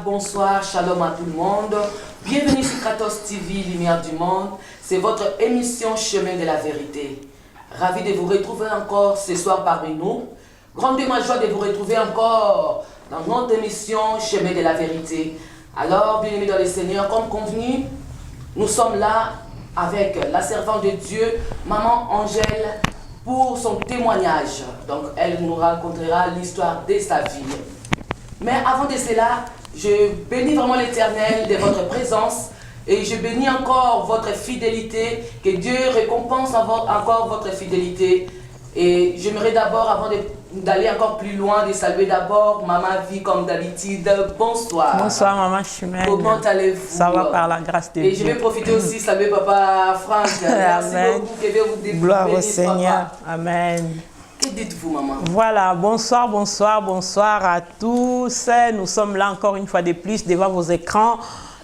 Bonsoir, shalom à tout le monde. Bienvenue sur Kratos TV, Lumière du Monde. C'est votre émission Chemin de la Vérité. Ravi de vous retrouver encore ce soir parmi nous. Grande est ma joie de vous retrouver encore dans notre émission Chemin de la Vérité. Alors, bien-aimés dans le Seigneur, comme convenu, nous sommes là avec la servante de Dieu, Maman Angèle, pour son témoignage. Donc, elle nous racontera l'histoire de sa vie. Mais avant de cela, je bénis vraiment l'Éternel de votre présence et je bénis encore votre fidélité, que Dieu récompense encore votre fidélité. Et j'aimerais d'abord, avant d'aller encore plus loin, de saluer d'abord Maman Vie comme d'habitude. Bonsoir. Bonsoir Maman Chimène. Comment allez-vous? Ça va par la grâce de Dieu. Et je vais profiter aussi de saluer Papa Franck. Merci beaucoup, que Dieu vous bénisse. Gloire au Seigneur. Papa. Amen. Que dites-vous, maman? Voilà, bonsoir à tous. Nous sommes là encore une fois de plus devant vos écrans.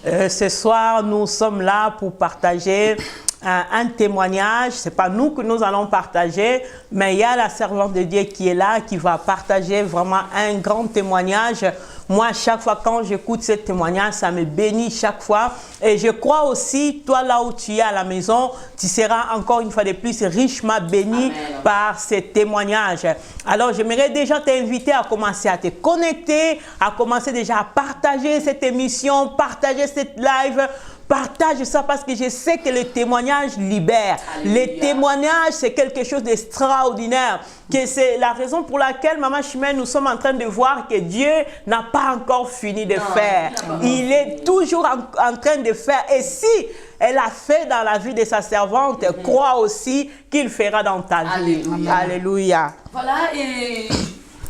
Ce soir, nous sommes là pour partager un témoignage. Ce n'est pas nous que nous allons partager, mais il y a la servante de Dieu qui est là, qui va partager vraiment un grand témoignage. Moi, chaque fois quand j'écoute ce témoignage, ça me bénit chaque fois. Et je crois aussi, toi là où tu es à la maison, tu seras encore une fois de plus richement béni. Amen. Par ces témoignages. Alors, j'aimerais déjà t'inviter à commencer à te connecter, à commencer déjà à partager cette émission, partager cette live. Partage ça parce que je sais que le témoignage libère. Les témoignages, c'est quelque chose d'extraordinaire. C'est la raison pour laquelle, Maman Chimène, nous sommes en train de voir que Dieu n'a pas encore fini de faire. Il est toujours en train de faire. Et si elle a fait dans la vie de sa servante, crois aussi qu'il fera dans ta vie. Alléluia. Alléluia. Voilà, et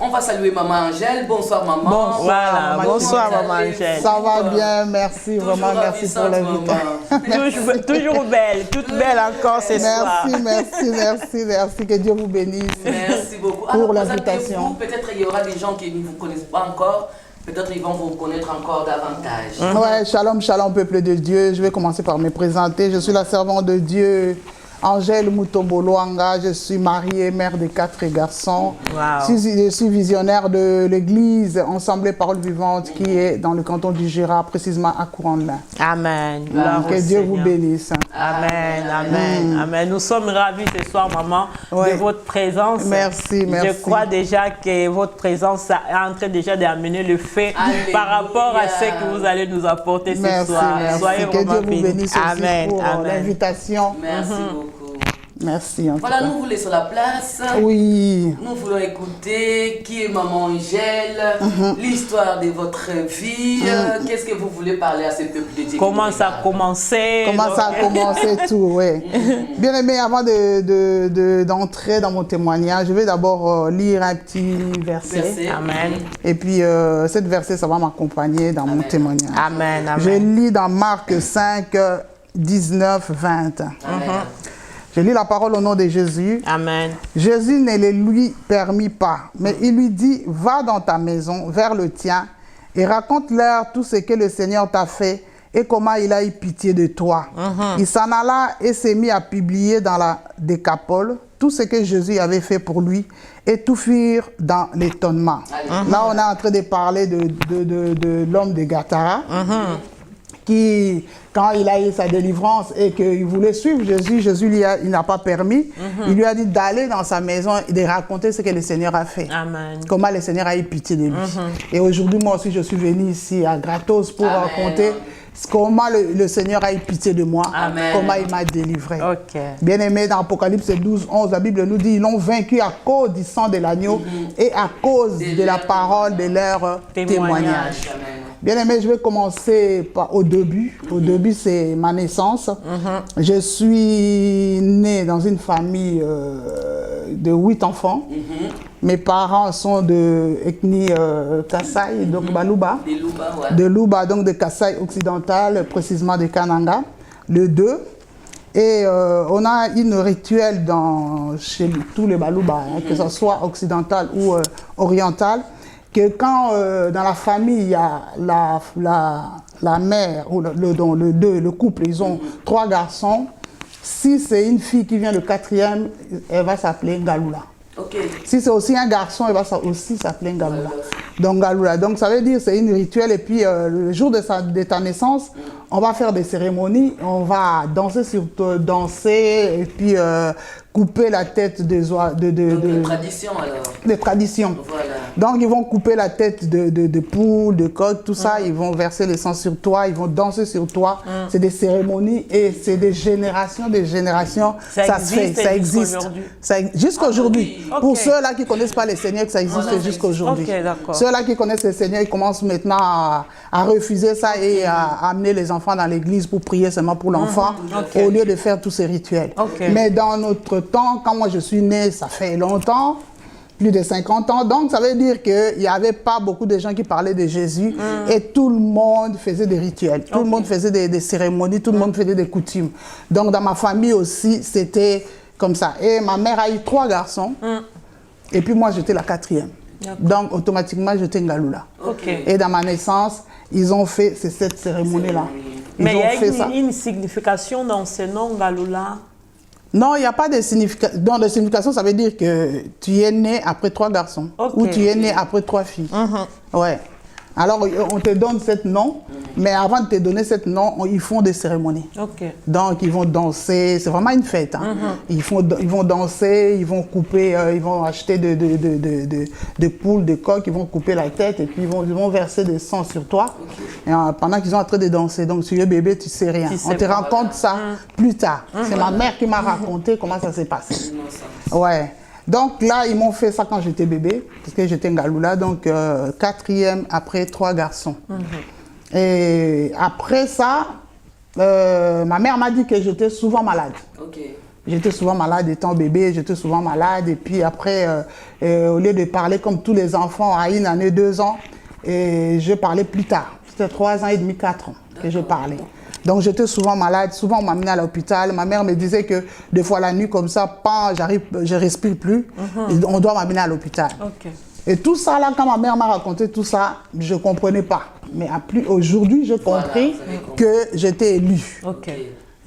on va saluer Maman Angèle. Bonsoir maman. Bonsoir, bonsoir Maman Angèle. Ça va bien, merci, vraiment merci pour l'invitation. Toujours belle, toute belle encore ce soir. Merci, que Dieu vous bénisse. Merci beaucoup. Pour l'invitation. Peut-être il y aura des gens qui ne vous connaissent pas encore. Peut-être ils vont vous connaître encore davantage. Ouais, shalom, peuple de Dieu. Je vais commencer par me présenter. Je suis la servante de Dieu, Angèle Mutombo Luanga. Je suis mariée, mère de 4 garçons. Wow. Je suis visionnaire de l'église Ensemble Parole Vivante qui est dans le canton du Jura, précisément à Courant-de-Lin. Amen. Que Dieu vous bénisse. Amen. Nous sommes ravis ce soir, maman, de votre présence. Merci. Je crois déjà que votre présence est en train déjà d'amener le fait par rapport à ce que vous allez nous apporter ce soir. Merci. Soyez que Dieu vous bénisse aussi pour l'invitation. Merci beaucoup. Merci. Voilà, nous vous laissons la place. Oui. Nous voulons écouter qui est Maman Angèle, l'histoire de votre vie. Qu'est-ce que vous voulez parler à ce peuple de Dieu? Comment ça a commencé? Comment ça a commencé tout, oui. Bien aimé, avant d'entrer dans mon témoignage, je vais d'abord lire un petit verset. Amen. Et puis, cette verset, ça va m'accompagner dans mon témoignage. Amen. Je lis dans Marc 5, 19, 20. Je lis la parole au nom de Jésus. Amen. Jésus ne le lui permit pas, mais il lui dit, va dans ta maison, vers le tien, et raconte-leur tout ce que le Seigneur t'a fait et comment il a eu pitié de toi. Il s'en alla et s'est mis à publier dans la Décapole tout ce que Jésus avait fait pour lui, et tout furent dans l'étonnement. Là, on est en train de parler de l'homme de Gadara, qui, quand il a eu sa délivrance et qu'il voulait suivre Jésus, il n'a pas permis. Il lui a dit d'aller dans sa maison et de raconter ce que le Seigneur a fait. Amen. Comment le Seigneur a eu pitié de lui. Et aujourd'hui, moi aussi, je suis venue ici à Gratos pour raconter comment le Seigneur a eu pitié de moi, Amen. comment il m'a délivré. Ok. Bien-aimé, dans Apocalypse 12, 11, la Bible nous dit ils l'ont vaincu à cause du sang de l'agneau et à cause de la parole de leur témoignage. Amen. Bien-aimé, je vais commencer au début. Au début, c'est ma naissance. Je suis né dans une famille de 8 enfants. Mes parents sont de ethnie Kassai, donc Baluba. De Luba, donc de Kassai occidental, précisément de Kananga. Le 2. Et on a une rituel chez tous les Baluba, que ce soit occidental ou oriental, que quand dans la famille, il y a la mère ou le couple, ils ont 3 garçons. Si c'est une fille qui vient le 4e, elle va s'appeler Ngalula. Okay. Si c'est aussi un garçon, il va aussi s'appeler Ngalula. Donc Ngalula. Donc ça veut dire c'est une rituel. Et puis le jour de ta naissance, on va faire des cérémonies. On va danser danser et puis couper la tête des oies. Des traditions alors. Des traditions. Voilà. Donc ils vont couper la tête de poule, de coq, tout ça. Ils vont verser le sang sur toi. Ils vont danser sur toi. C'est des cérémonies et c'est des générations, Ça se fait, ça existe. Jusqu'à aujourd'hui. Okay. Pour ceux-là qui ne connaissent pas les Seigneurs, ça existe jusqu'à aujourd'hui. Okay, ceux-là qui connaissent les Seigneurs, ils commencent maintenant à refuser ça et à amener les enfants dans l'église pour prier seulement pour l'enfant, au lieu de faire tous ces rituels. Mais dans notre temps, quand moi je suis né, ça fait longtemps, plus de 50 ans, donc ça veut dire qu'il n'y avait pas beaucoup de gens qui parlaient de Jésus et tout le monde faisait des rituels, tout le monde faisait des cérémonies, tout le monde faisait des coutumes. Donc dans ma famille aussi, c'était comme ça. Et ma mère a eu 3 garçons et puis moi j'étais la 4e. Donc automatiquement j'étais Ngalula. Et dans ma naissance, ils ont fait cette cérémonie-là. Mais il y a une signification dans ce nom Ngalula? Non, il n'y a pas de signification. Dans la signification, ça veut dire que tu es né après 3 garçons ou tu es né après 3 filles. Ouais. Alors, on te donne ce nom, mais avant de te donner ce nom, ils font des cérémonies. Donc, ils vont danser. C'est vraiment une fête. Ils vont danser, ils vont couper, ils vont acheter de poules, de coqs, ils vont couper la tête et puis ils vont verser des sang sur toi et, pendant qu'ils sont en train de danser. Donc, si tu es bébé, tu ne sais rien. On te raconte ça plus tard. C'est ma mère qui m'a raconté comment ça s'est passé. Ouais. Donc là, ils m'ont fait ça quand j'étais bébé, parce que j'étais Ngalula, donc 4e après 3 garçons. Et après ça, ma mère m'a dit que j'étais souvent malade. J'étais souvent malade étant bébé, j'étais souvent malade. Et puis après, au lieu de parler comme tous les enfants à 1 année, 2 ans, je parlais plus tard. C'était 3 ans et demi, 4 ans que je parlais. Donc j'étais souvent malade, souvent on m'a amené à l'hôpital. Ma mère me disait que des fois la nuit comme ça, je respire plus, on doit m'amener à l'hôpital. Et tout ça là, quand ma mère m'a raconté tout ça, je ne comprenais pas. Mais aujourd'hui, j'ai compris que j'étais élue.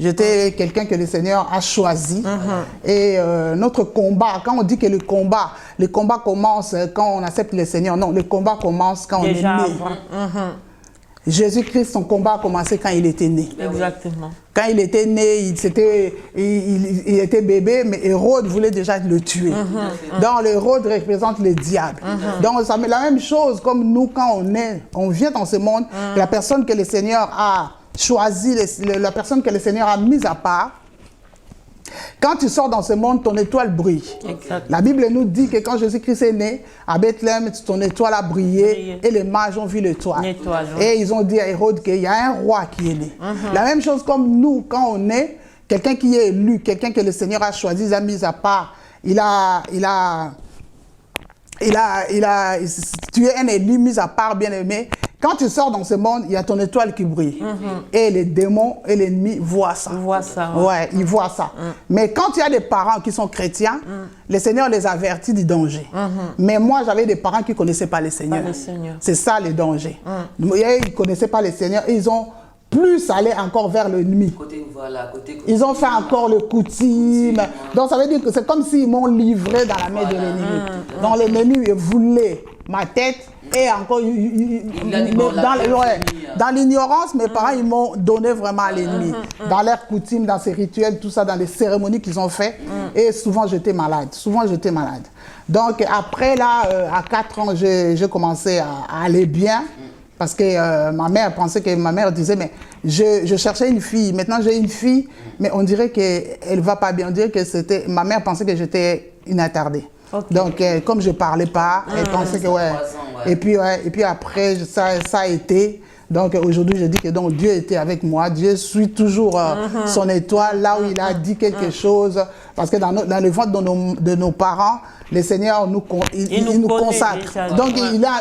J'étais quelqu'un que le Seigneur a choisi. Et notre combat, quand on dit que le combat commence quand on accepte le Seigneur, non, le combat commence quand on est né. Jésus-Christ, son combat a commencé quand il était né. Exactement. Quand il était né, il était bébé, mais Hérode voulait déjà le tuer. Donc Hérode représente le diable. Donc ça met la même chose comme nous quand on vient dans ce monde, la personne que le Seigneur a choisie, la personne que le Seigneur a mise à part. Quand tu sors dans ce monde, ton étoile brille. La Bible nous dit que quand Jésus-Christ est né, à Bethléem, ton étoile a brillé et les mages ont vu l'étoile. Et ils ont dit à Hérode qu'il y a un roi qui est né. La même chose comme nous, quand on est, quelqu'un qui est élu, quelqu'un que le Seigneur a choisi, il a mis à part, tu es un élu mis à part, bien-aimé. Quand tu sors dans ce monde, il y a ton étoile qui brille. Et les démons et l'ennemi voient ça. Ouais, ils voient ça. Mais quand il y a des parents qui sont chrétiens, le Seigneur les avertit du danger. Mais moi, j'avais des parents qui ne connaissaient pas le Seigneur. C'est ça le danger. Ils ne connaissaient pas le Seigneur. Ils ont plus allé encore vers l'ennemi. Ils ont fait encore le coutume. Donc ça veut dire que c'est comme s'ils m'ont livré dans la main de l'ennemi. Donc l'ennemi voulait ma tête. Et encore, dans l'ignorance, mes parents, ils m'ont donné vraiment à l'ennemi. Dans leurs coutumes, dans ces rituels, tout ça, dans les cérémonies qu'ils ont fait. Et souvent, j'étais malade. Donc, après, là, à 4 ans, j'ai commencé à aller bien. Parce que ma mère pensait que ma mère disait, mais je cherchais une fille. Maintenant, j'ai une fille, mais on dirait qu'elle ne va pas bien. On dirait que c'était... Ma mère pensait que j'étais une attardée. Okay. Donc, comme je ne parlais pas, elle pensait que, ouais. Et puis après, ça a été... Donc aujourd'hui, je dis que donc, Dieu était avec moi. Dieu suit toujours son étoile là où il a dit quelque chose. Parce que dans le ventre de nos parents, le Seigneur nous consacre. Donc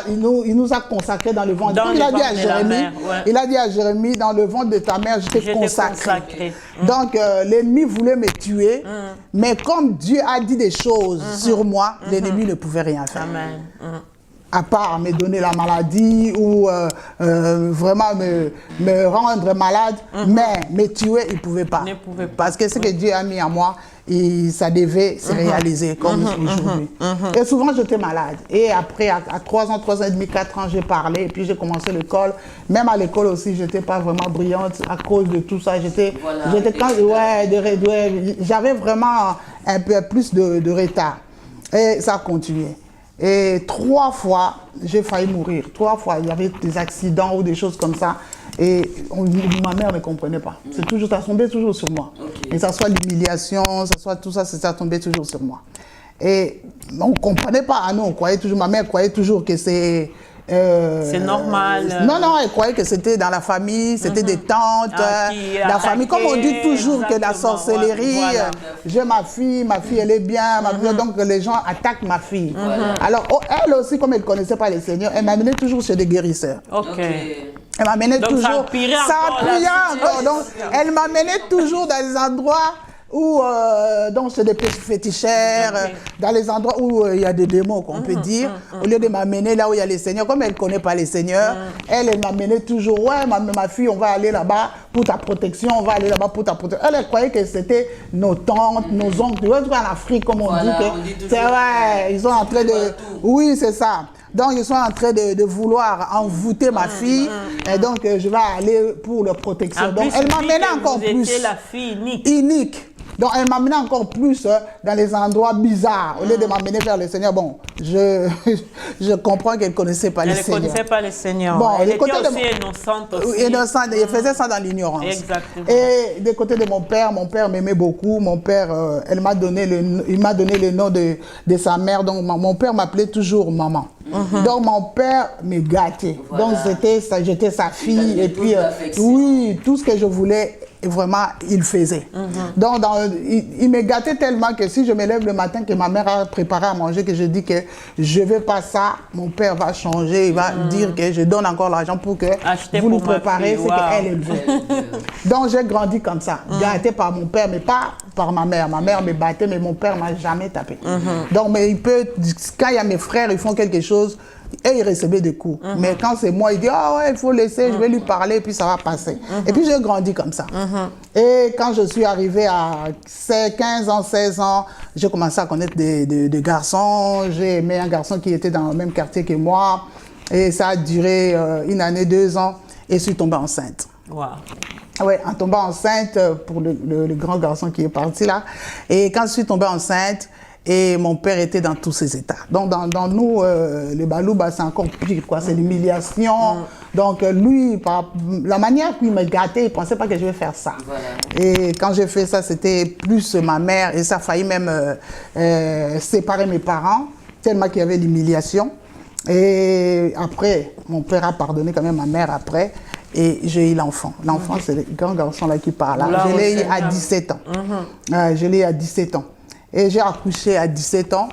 il nous a consacrés dans le ventre. Donc il a dit à Jérémie, il a dit à Jérémie, dans le ventre de ta mère, je t'ai consacré. Donc l'ennemi voulait me tuer, mais comme Dieu a dit des choses sur moi, l'ennemi ne pouvait rien faire. Amen. À part me donner la maladie ou vraiment me rendre malade, mais me tuer, il ne pouvait pas. Parce que ce que Dieu a mis en moi, ça devait se réaliser comme aujourd'hui. Et souvent, j'étais malade. Et après, à 3 ans et demi, 4 ans, j'ai parlé. Et puis, j'ai commencé l'école. Même à l'école aussi, je n'étais pas vraiment brillante à cause de tout ça. J'avais vraiment un peu plus de retard. Et ça a continué. Et 3 fois, j'ai failli mourir. 3 fois, il y avait des accidents ou des choses comme ça. Et ma mère ne comprenait pas. C'est toujours, ça tombait toujours sur moi. Okay. Et ça soit l'humiliation, ça soit tout ça, ça tombait toujours sur moi. Et on ne comprenait pas. Ah non, on croyait toujours, ma mère croyait toujours que c'est... c'est normal. Non, elle croyait que c'était dans la famille, c'était des tantes, la famille. Comme on dit toujours que la sorcellerie, j'ai ma fille elle est bien, donc les gens attaquent ma fille. Alors elle aussi, comme elle ne connaissait pas le Seigneur, elle m'amenait toujours chez des guérisseurs. Elle m'amenait toujours... Ça empirait encore. Donc elle m'amenait toujours dans les endroits où donc c'est des fétichères, dans les endroits où il y a des démons, qu'on peut dire, au lieu de m'amener là où il y a les seigneurs, comme elle ne connaît pas les seigneurs, elle m'amenait toujours, ouais, ma fille, on va aller là-bas pour ta protection, on va aller là-bas pour ta protection. Elle croyait que c'était nos tantes, nos oncles, tu vois, en Afrique, comme on dit, que c'est vrai, ils sont en train de... Oui, c'est ça. Donc, ils sont en train de vouloir envoûter ma fille. Et donc, je vais aller pour leur protection. Donc, elle m'amenait encore plus. Vous la fille unique. Donc, elle m'amenait encore plus dans les endroits bizarres. Au lieu de m'amener vers le Seigneur, bon, je comprends qu'elle ne connaissait pas le Seigneur. Elle ne connaissait pas le Seigneur. Bon, elle était aussi innocente aussi. Innocente, elle faisait ça dans l'ignorance. Exactement. Et du côté de mon père m'aimait beaucoup. Mon père, il m'a donné le nom de sa mère. Donc, mon père m'appelait toujours maman. Donc, mon père me gâtait. Donc, j'étais sa fille. Et puis, oui, tout ce que je voulais, vraiment, il faisait. Donc, il me gâtait tellement que si je me lève le matin, que ma mère a préparé à manger, que je dis que je ne veux pas ça, mon père va changer, il va dire que je donne encore l'argent pour que vous nous préparez ce qu'elle veut. Donc, j'ai grandi comme ça, gâté par mon père, mais pas par ma mère. Ma mère me battait, mais mon père ne m'a jamais tapé. Donc, mais quand il y a mes frères, ils font quelque chose, et il recevait des coups. Mais quand c'est moi, il dit, ah ouais, il faut laisser, je vais lui parler, puis ça va passer. Et puis j'ai grandi comme ça. Et quand je suis arrivée à 15 ans, 16 ans, j'ai commencé à connaître des garçons. J'ai aimé un garçon qui était dans le même quartier que moi. Et ça a duré 1 année, 2 ans. Et je suis tombée enceinte. Wow. Oui, en tombant enceinte pour le grand garçon qui est parti là. Et quand je suis tombée enceinte, et mon père était dans tous ces états. Donc, dans nous, les Balouba, c'est encore pire, quoi. C'est l'humiliation. Donc, lui, par la manière qu'il me gâtait, il ne pensait pas que je vais faire ça. Et quand j'ai fait ça, c'était plus ma mère. Et ça a failli même séparer mes parents, tellement qu'il y avait l'humiliation. Et après, mon père a pardonné quand même ma mère après. Et j'ai eu l'enfant. L'enfant, c'est le grand garçon là qui parle. Là. Je l'ai eu à 17 ans. Je l'ai eu à 17 ans. Et j'ai accouché à 17 ans.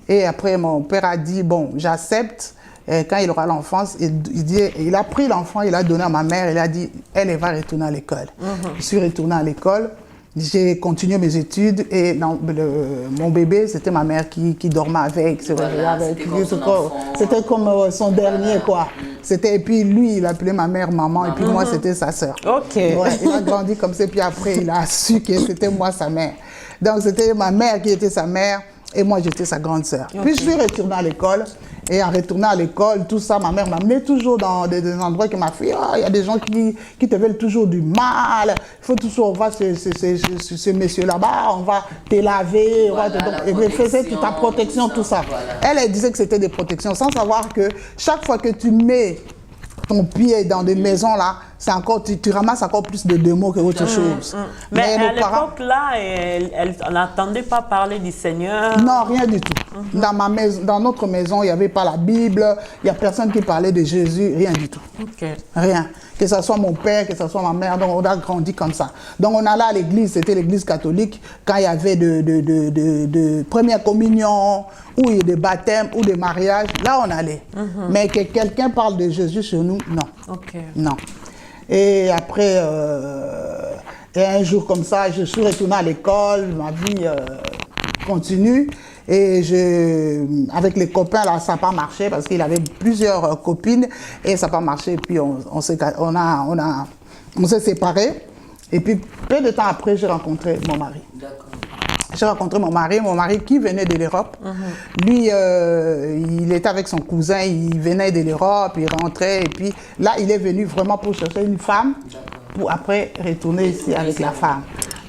Et après, mon père a dit, bon, j'accepte. Quand il aura l'enfance, il a pris l'enfant, il a donné à ma mère. Il a dit, elle va retourner à l'école. Je suis retournée à l'école. J'ai continué mes études. Et mon bébé, c'était ma mère qui dormait avec. C'était comme son dernier, quoi. Et puis lui, il appelait ma mère maman. Et puis moi, c'était sa sœur. Ok. Ouais, il a grandi comme ça. Puis après, il a su que c'était moi, sa mère. Donc, c'était ma mère qui était sa mère et moi, j'étais sa grande sœur. Puis, je suis retournée à l'école. Et en retournant à l'école, tout ça, ma mère m'amenait toujours dans des endroits qui m'a fait, il y a des gens qui te veulent toujours du mal. Il faut toujours voir ce monsieur là-bas, on va te laver. Elle faisait toute ta protection, tout ça. Elle disait que c'était des protections, sans savoir que chaque fois que tu mets ton pied dans des maisons là, c'est encore, tu ramasses encore plus de démons que autre chose. Mais à l'époque là, on n'entendait pas parler du Seigneur. Non, rien du tout. Dans ma maison, dans notre maison, il n'y avait pas la Bible, il n'y a personne qui parlait de Jésus, rien du tout. Rien. Que ce soit mon père, que ce soit ma mère, donc on a grandi comme ça. Donc on allait à l'église, c'était l'église catholique, quand il y avait de première communion, ou des baptêmes, ou des mariages, là on allait. Mais que quelqu'un parle de Jésus chez nous, non. Non. Et après, et un jour comme ça, je suis retournée à l'école, ma vie continue. Et avec les copains, là, ça n'a pas marché parce qu'il avait plusieurs copines et ça n'a pas marché. Et puis on s'est séparés. Et puis peu de temps après, j'ai rencontré mon mari. J'ai rencontré mon mari qui venait de l'Europe. Lui, il était avec son cousin, il venait de l'Europe, il rentrait. Et puis là, il est venu vraiment pour chercher une femme, pour après retourner ici avec la femme.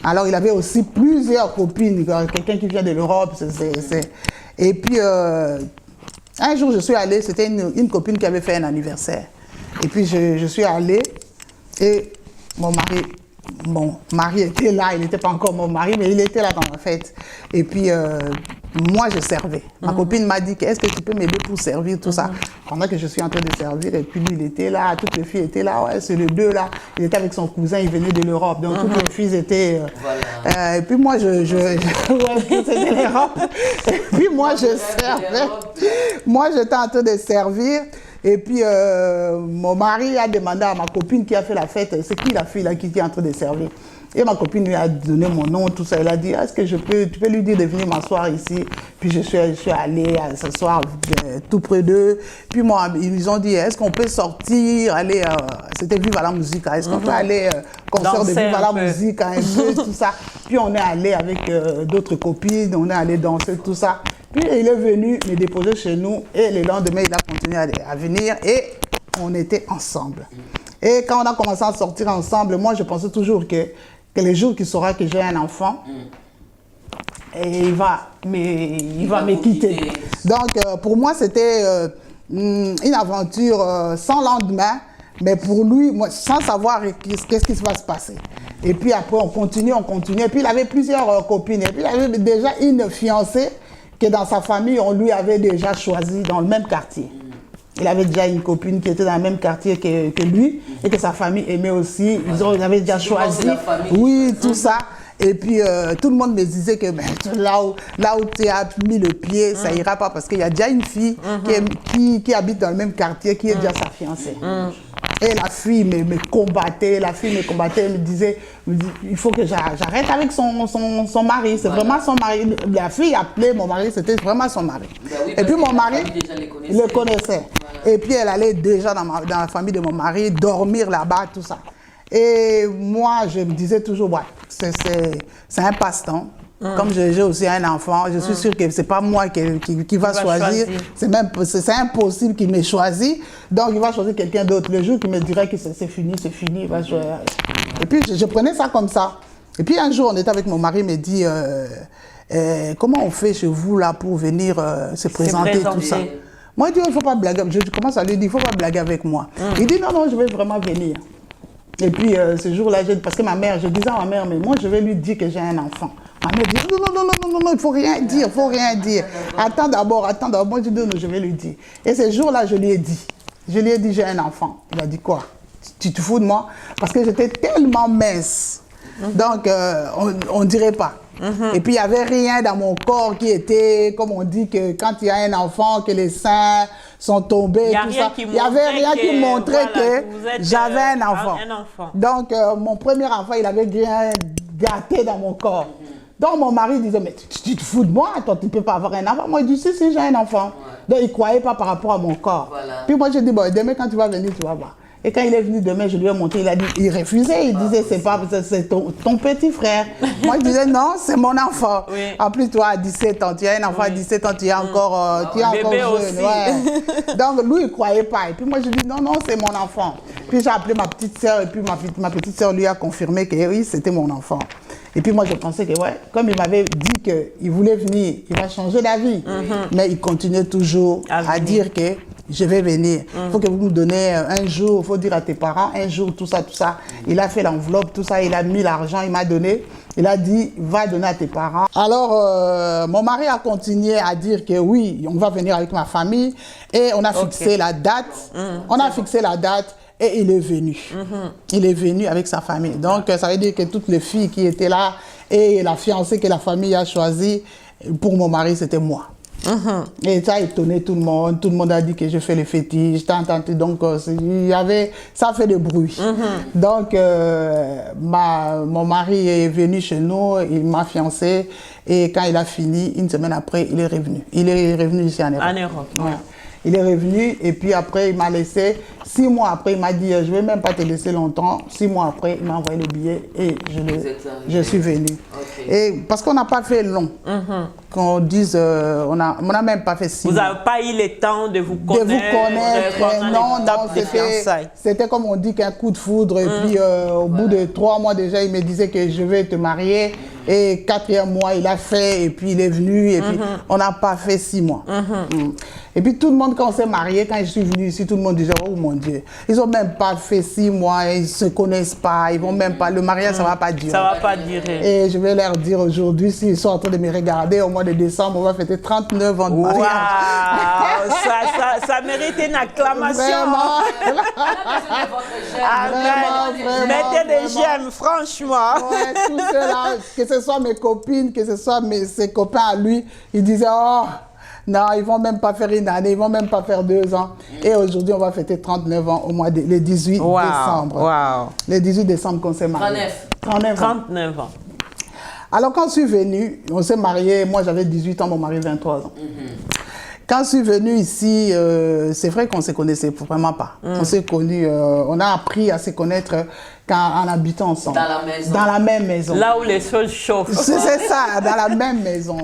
Alors, il avait aussi plusieurs copines, quelqu'un qui vient de l'Europe. Et puis, un jour, je suis allée, c'était une copine qui avait fait un anniversaire. Et puis, je suis allée et mon mari était là, il n'était pas encore mon mari, mais il était là dans la fête. Et puis, moi, je servais. Ma copine m'a dit, est-ce que tu peux m'aider pour servir, tout ça. Pendant que je suis en train de servir, et puis lui, il était là, toutes les filles étaient là, ouais, c'est les deux là. Il était avec son cousin, il venait de l'Europe, donc toutes les filles étaient... et puis moi, ouais, c'était l'Europe. Et puis moi, je servais. Moi, j'étais en train de servir. Et puis, mon mari a demandé à ma copine qui a fait la fête, c'est qui la fille là qui est en train de servir. Et ma copine lui a donné mon nom, tout ça. Elle a dit, est-ce que tu peux lui dire de venir m'asseoir ici? Puis je suis allée s'asseoir tout près d'eux. Puis moi, ils ont dit, est-ce qu'on peut sortir, aller, c'était Vive à la musique, est-ce qu'on peut aller concert de Vive à la musique, un peu, tout ça. Puis on est allé avec d'autres copines, on est allé danser, tout ça. Puis il est venu me déposer chez nous et le lendemain, il a continué à venir et on était ensemble. Et quand on a commencé à sortir ensemble, moi, je pensais toujours que les jours qu'il saura que j'ai un enfant, et il va me quitter. Donc, pour moi, c'était une aventure sans lendemain, mais pour lui, moi, sans savoir qu'est-ce qui va se passer. Et puis après, on continue. Et puis, il avait plusieurs copines. Et puis, il avait déjà une fiancée que dans sa famille, on lui avait déjà choisi dans le même quartier. Il avait déjà une copine qui était dans le même quartier que lui et que sa famille aimait aussi. Ils avaient déjà choisi. Oui, tout ça. Et puis, tout le monde me disait que là où tu as mis le pied, ça ira pas parce qu'il y a déjà une fille qui habite dans le même quartier, qui est déjà sa fiancée. Et la fille me combattait, elle me disait, il faut que j'arrête avec son mari, c'est vraiment son mari. La fille appelait mon mari, c'était vraiment son mari. Oui, et puis mon mari le connaissait. Et puis elle allait déjà dans la famille de mon mari, dormir là-bas, tout ça. Et moi, je me disais toujours, ouais, c'est un passe-temps. Comme j'ai aussi un enfant, je suis sûre que ce n'est pas moi qui va choisir. C'est impossible qu'il m'ait choisi. Donc, il va choisir quelqu'un d'autre. Le jour qu'il me dirait que c'est fini, c'est fini. Il va choisir. Et puis, je prenais ça comme ça. Et puis, un jour, on était avec mon mari, il me dit, comment on fait chez vous là pour venir se présenter, tout ça. Moi, je dis, il ne faut pas blaguer. Je commence à lui dire, il ne faut pas blaguer avec moi. Il dit, non, je vais vraiment venir. Et puis, ce jour-là, parce que je disais à ma mère, mais moi, je vais lui dire que j'ai un enfant. Ma mère dit, non, il ne faut rien dire, il faut rien dire. Attends d'abord. Moi, je dis, non, je vais lui dire. Et ce jour-là, je lui ai dit, j'ai un enfant. Il a dit, quoi? Tu te fous de moi? Parce que j'étais tellement mince. Donc, on ne dirait pas. Et puis, il n'y avait rien dans mon corps qui était, comme on dit, que quand il y a un enfant, que les seins sont tombés, tout ça. Il n'y avait rien qui montrait que j'avais un enfant. Donc, mon premier enfant, il avait bien gâté dans mon corps. Donc, mon mari disait, mais tu te fous de moi? Toi, tu ne peux pas avoir un enfant. Moi, je dis, si, j'ai un enfant. Donc, il ne croyait pas par rapport à mon corps. Puis moi, je dis, bon, demain, quand tu vas venir, tu vas voir. Et quand il est venu demain, je lui ai montré, il refusait, il disait, c'est ton petit frère. Moi, je disais, non, c'est mon enfant. En plus, toi, à 17 ans, tu as un enfant à 17 ans, tu es encore jeune. Ouais. Donc, lui, il ne croyait pas. Et puis moi, je dis, non, c'est mon enfant. Puis j'ai appelé ma petite sœur, et puis ma petite sœur lui a confirmé que oui, c'était mon enfant. Et puis moi, je pensais que, ouais, comme il m'avait dit qu'il voulait venir, il va changer d'avis. Mais il continuait toujours à dire que je vais venir. Il faut que vous me donnez un jour, il faut dire à tes parents, un jour, tout ça, tout ça. Il a fait l'enveloppe, tout ça, il a mis l'argent, il m'a donné. Il a dit, va donner à tes parents. Alors, mon mari a continué à dire que oui, on va venir avec ma famille. Et on a fixé la date. On a fixé la date et il est venu. Il est venu avec sa famille. Donc, ça veut dire que toutes les filles qui étaient là et la fiancée que la famille a choisie, pour mon mari, c'était moi. Et ça a étonné tout le monde. Tout le monde a dit que je fais les fétiches. Donc, ça fait du bruit. Donc, mon mari est venu chez nous, il m'a fiancé. Et quand il a fini, une semaine après, il est revenu. Il est revenu ici en Europe. En Europe, ouais. Il est revenu et puis après, il m'a laissé. 6 mois après, il m'a dit, je ne vais même pas te laisser longtemps. 6 mois après, il m'a envoyé le billet et je suis venu. Et parce qu'on n'a pas fait long. Qu'on dise, on n'a même pas fait 6 mois. Vous n'avez pas eu le temps de vous connaître. De vous connaître. Non, c'était comme on dit qu'un coup de foudre. Et puis au bout de 3 mois déjà, il me disait que je vais te marier. Et 4e mois, il a fait, et puis il est venu, et puis on n'a pas fait 6 mois. Et puis tout le monde, quand on s'est marié, quand je suis venu ici, tout le monde disait, oh mon Dieu, ils n'ont même pas fait 6 mois, ils ne se connaissent pas, ils vont même pas, le mariage, ça ne va pas durer. Ça ne va pas durer. Et je vais leur dire aujourd'hui, s'ils sont en train de me regarder, au mois de décembre, on va fêter 39 ans de mariage. Wow, ça mérite une acclamation. Vraiment. Vraiment. Mettez des j'aime, franchement. Ouais, tout cela, que ce soit mes copines, que ce soit ses copains à lui, ils disaient, oh, non, ils ne vont même pas faire une année, ils ne vont même pas faire 2 ans. Et aujourd'hui, on va fêter 39 ans au mois de, le 18 décembre. Wow. Le 18 décembre qu'on s'est marié. 39 ans. Alors, quand je suis venue, on s'est marié, moi j'avais 18 ans, mon mari 23 ans. Quand je suis venue ici, c'est vrai qu'on ne se connaissait vraiment pas. On s'est connus, on a appris à se connaître en habitant ensemble. Dans la maison. Dans la même maison. Là où les choses chauffent. C'est ça, dans la même maison.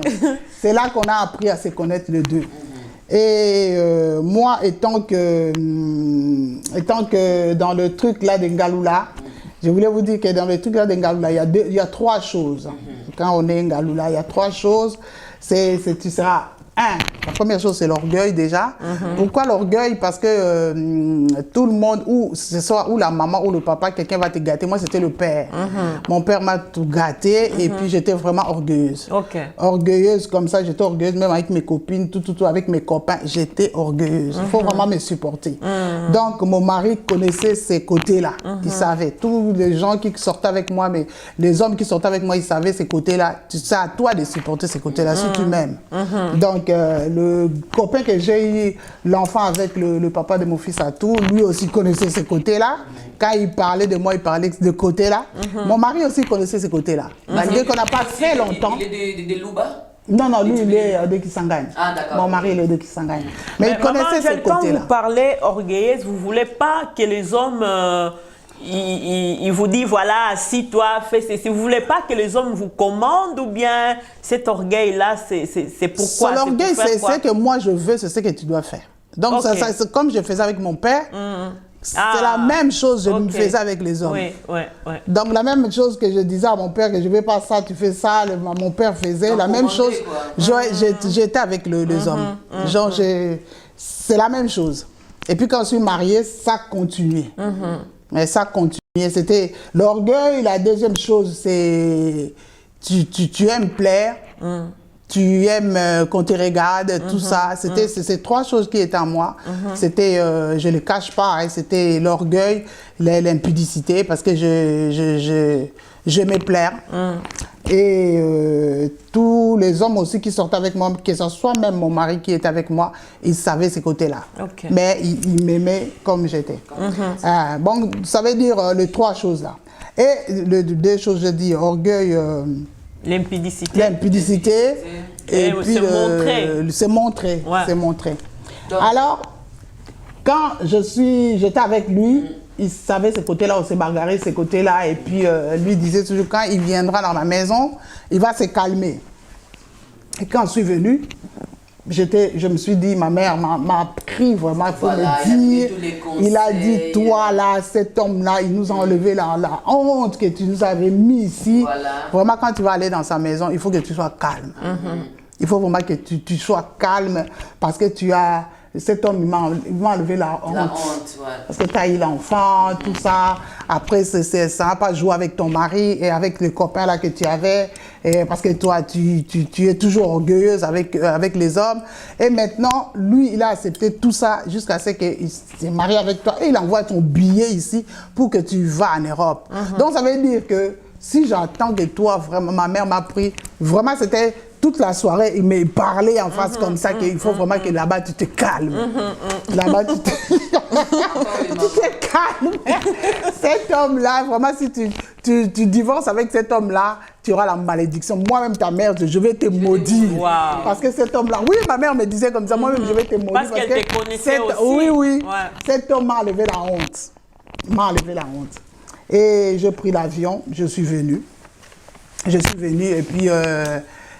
C'est là qu'on a appris à se connaître les deux. Et moi, étant que dans le truc là de Ngaloula, je voulais vous dire que dans le truc là de Ngaloula, il y a 3 choses. Quand on est Ngaloula, il y a 3 choses. Tu seras... la première chose, c'est l'orgueil déjà. Pourquoi l'orgueil? Parce que tout le monde, ou ce soit ou la maman ou le papa, quelqu'un va te gâter. Moi, c'était le père. Mon père m'a tout gâté et puis j'étais vraiment orgueilleuse. Orgueilleuse comme ça, j'étais orgueilleuse même avec mes copines, tout avec mes copains, j'étais orgueilleuse. Il faut vraiment me supporter. Donc, mon mari connaissait ces côtés-là. Il savait. Tous les gens qui sortaient avec moi, mais les hommes qui sortaient avec moi, ils savaient ces côtés-là. C'est à toi de supporter ces côtés-là si tu m'aimes. Donc, le copain que j'ai eu, l'enfant avec le papa de mon fils à tout, lui aussi connaissait ces côtés-là. Quand il parlait de moi, il parlait de côté-là. Mon mari aussi connaissait ces côtés-là. Malgré qu'on n'a pas fait longtemps. Il est de Louba? Non, lui, il est de Kisangani. Ah, d'accord. Mon mari, il est de Kisangani. Mais il connaissait ces côtés-là. Quand vous parlez orgueilleuse, vous ne voulez pas que les hommes... il vous dit, voilà, si toi, fais ceci. Vous ne voulez pas que les hommes vous commandent ou bien cet orgueil-là, c'est pourquoi? L'orgueil, c'est que moi je veux, c'est ce que tu dois faire. Donc, c'est comme je faisais avec mon père, c'est la même chose que je faisais avec les hommes. Donc, la même chose que je disais à mon père, que je ne veux pas ça, tu fais ça, mon père faisait. Donc, la même chose, j'étais avec les hommes. Genre, c'est la même chose. Et puis, quand je suis mariée, ça continuait. Mais ça continuait. C'était l'orgueil. La deuxième chose, c'est tu aimes plaire, tu aimes qu'on te regarde, tout ça. C'était ces 3 choses qui étaient en moi. C'était, je ne le cache pas, hein, c'était l'orgueil, l'impudicité, parce que j'aimais plaire. Et tous les hommes aussi qui sortaient avec moi, que ce soit même mon mari qui était avec moi, ils savaient ces côtés-là. Mais ils m'aimaient comme j'étais. Bon, ça veut dire les 3 choses-là. Et les 2 choses, je dis, orgueil... L'impudicité. Et puis se montrer. Se montrer. Donc, alors, quand j'étais avec lui, il savait ce côté-là, on s'est bagarré ce côté-là, et puis lui disait toujours, quand il viendra dans ma maison, il va se calmer. Et quand je suis venue, je me suis dit, ma mère m'a pris vraiment, il faut me dire, il a dit, toi là, cet homme-là, il nous a enlevé la honte que tu nous avais mis ici. Vraiment, quand tu vas aller dans sa maison, il faut que tu sois calme. Il faut vraiment que tu sois calme parce que tu as cet homme, il m'a enlevé la honte. La honte, ouais. Parce que tu as eu l'enfant, tout ça. Après, ça n'a pas joué avec ton mari et avec les copains là que tu avais. Et parce que toi, tu es toujours orgueilleuse avec les hommes. Et maintenant, lui, il a accepté tout ça jusqu'à ce qu'il s'est marié avec toi. Et il envoie ton billet ici pour que tu vas en Europe. Donc, ça veut dire que si j'entends que toi, vraiment, ma mère m'a pris, vraiment, c'était toute la soirée, il m'a parlé en face comme ça, qu'il faut vraiment que là-bas, tu te calmes. Là-bas, tu te calmes. Cet homme-là, vraiment, si tu divorces avec cet homme-là, tu auras la malédiction. Moi-même, ta mère, je vais te maudire. Wow. Parce que cet homme-là, oui, ma mère me disait comme ça, moi-même, je vais te maudire. Parce qu'elle te connaissait aussi. Oui, oui. Ouais. Cet homme m'a enlevé la honte. M'a enlevé la honte. Et j'ai pris l'avion, je suis venue. Je suis venue et puis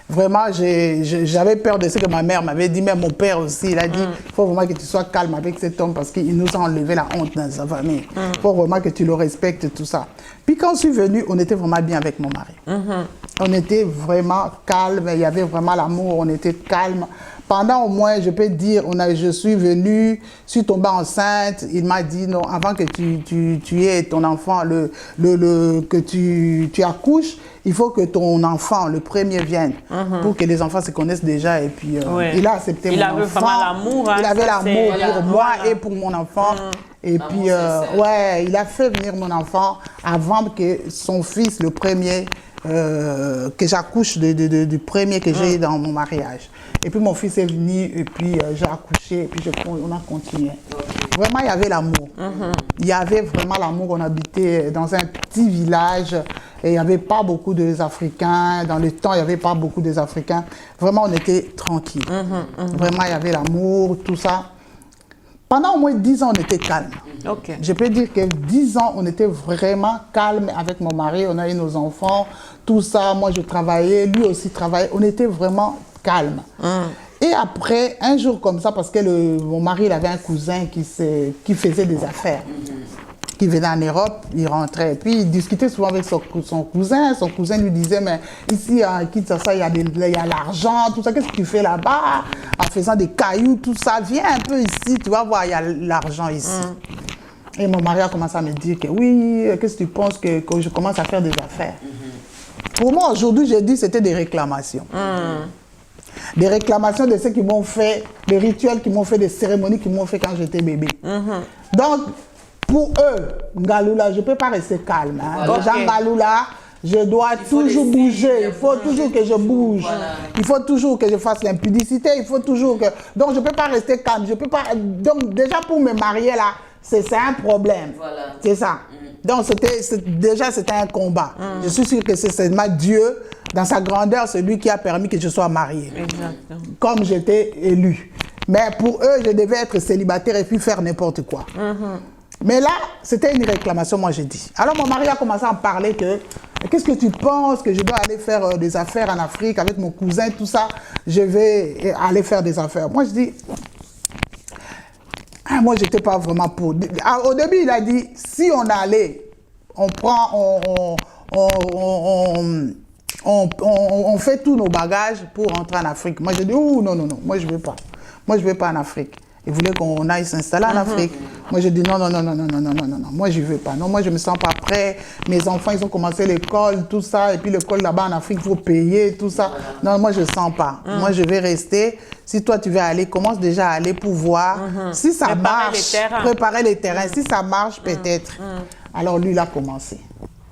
vraiment j'avais peur de ce que ma mère m'avait dit, mais mon père aussi, il a dit, il faut vraiment que tu sois calme avec cet homme parce qu'il nous a enlevé la honte dans sa famille. Il faut vraiment que tu le respectes, tout ça. Puis quand je suis venue, on était vraiment bien avec mon mari. On était vraiment calme, il y avait vraiment l'amour, on était calme. Pendant au moins, je peux dire, je suis venue, je suis tombée enceinte. Il m'a dit, non, avant que tu aies ton enfant, que tu accouches, il faut que ton enfant, le premier, vienne pour que les enfants se connaissent déjà. Et puis, il a accepté mon enfant. Il avait vraiment l'amour. Hein, il avait l'amour pour moi et pour mon enfant. Et puis, il a fait venir mon enfant avant que son fils, le premier, que j'accouche du premier que j'ai eu dans mon mariage. Et puis mon fils est venu, et puis j'ai accouché, et puis on a continué. Vraiment, il y avait l'amour. Il y avait vraiment l'amour. On habitait dans un petit village, et il n'y avait pas beaucoup d'Africains. Dans le temps, il n'y avait pas beaucoup d'Africains. Vraiment, on était tranquille. Vraiment, il y avait l'amour, tout ça. Pendant au moins 10 ans, on était calme. Je peux dire que 10 ans, on était vraiment calme avec mon mari. On a eu nos enfants, tout ça. Moi, je travaillais, lui aussi travaillait. On était vraiment calme. Et après, un jour comme ça, parce que mon mari il avait un cousin qui faisait des affaires, qui venait en Europe, il rentrait. Et puis, il discutait souvent avec son cousin. Son cousin lui disait, mais ici, à Kinshasa, il y a l'argent, tout ça. Qu'est-ce que tu fais là-bas? En faisant des cailloux, tout ça. Viens un peu ici, tu vas voir, il y a l'argent ici. Et mon mari a commencé à me dire que oui, qu'est-ce que tu penses que je commence à faire des affaires? Pour moi, aujourd'hui, j'ai dit c'était des réclamations. Des réclamations de ceux qui m'ont fait, des rituels qui m'ont fait, des cérémonies qui m'ont fait quand j'étais bébé. Donc, pour eux, Ngaloula, je ne peux pas rester calme. Hein. Déjà, Ngaloula, je dois toujours bouger. Il faut toujours que je bouge. Il faut toujours que je fasse l'impudicité. Il faut toujours que... Donc, je ne peux pas rester calme. Je peux pas... Donc, déjà, pour me marier, là, c'est un problème. C'est ça. Donc, déjà, c'était un combat. Je suis sûre que c'est seulement Dieu, dans sa grandeur, celui qui a permis que je sois mariée. Comme j'étais élue. Mais pour eux, je devais être célibataire et puis faire n'importe quoi. Mais là, c'était une réclamation, moi j'ai dit. Alors mon mari a commencé à me parler que, qu'est-ce que tu penses que je dois aller faire des affaires en Afrique avec mon cousin, tout ça, je vais aller faire des affaires. Moi je dis, moi j'étais pas vraiment pour. Au début il a dit, si on allait, on prend, on fait tous nos bagages pour rentrer en Afrique. Moi j'ai dit, oh non, non, non, moi je veux pas. Moi je veux pas en Afrique. Ils voulaient qu'on aille s'installer en Afrique. Moi, j'ai dit non, non, non, non, non, non, non, non, non, moi, je ne veux pas. Non, moi, je ne me sens pas prêt. Mes enfants, ils ont commencé l'école, tout ça. Et puis, l'école là-bas en Afrique, il faut payer, tout ça. Non, moi, je ne sens pas. Moi, je vais rester. Si toi, tu veux aller, commence déjà à aller pour voir. Si ça marche, préparer les terrains. Si ça marche, peut-être. Alors, lui, il a commencé.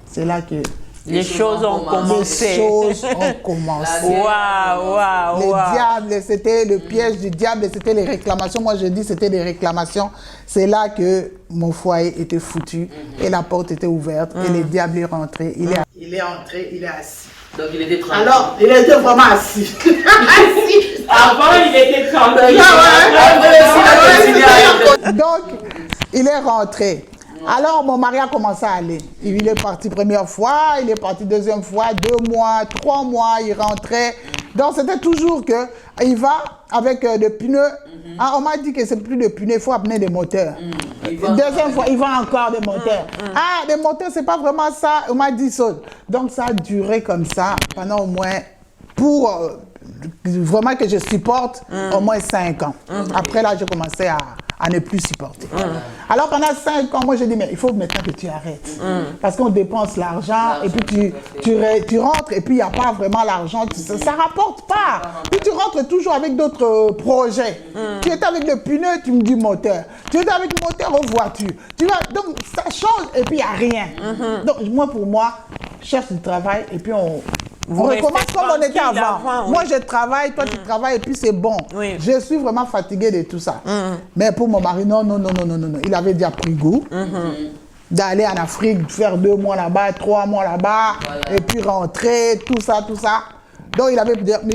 C'est là que... Les choses ont commencé. Les choses ont commencé. Waouh, waouh, Le diable, c'était le piège du diable, c'était les réclamations. Moi, je dis c'était des réclamations. C'est là que mon foyer était foutu et la porte était ouverte et le diable est rentré. Il est entré, il est assis. Donc, il était tranquille. Alors, il était vraiment assis. Avant, il était tranquille. Donc, il est rentré. Alors, mon mari a commencé à aller. Il est parti première fois, il est parti deuxième fois, 2 mois, 3 mois, il rentrait. Donc, c'était toujours qu'il va avec des pneus. On m'a dit que c'est plus de pneus, il faut amener des moteurs. Deuxième fois, il vend encore des moteurs. Des moteurs, c'est pas vraiment ça. On m'a dit ça. Donc, ça a duré comme ça pendant au moins, pour vraiment que je supporte au moins 5 ans. Après là, j'ai commencé à ne plus supporter. Alors pendant 5 ans, moi je dis, mais il faut maintenant que tu arrêtes. Parce qu'on dépense l'argent et puis tu rentres et puis il n'y a pas vraiment l'argent, ça ne rapporte pas. Puis tu rentres toujours avec d'autres projets. Tu étais avec le pneu, tu me dis moteur. Tu étais avec le moteur aux voitures. Donc ça change et puis il n'y a rien. Donc moi pour moi, je cherche du travail et puis on recommence comme on était avant. Moi, je travaille, toi, tu travailles, et puis c'est bon. Oui. Je suis vraiment fatiguée de tout ça. Mais pour mon mari, non. Il avait déjà pris goût d'aller en Afrique, faire 2 mois là-bas, 3 mois là-bas, et puis rentrer, tout ça. Donc, il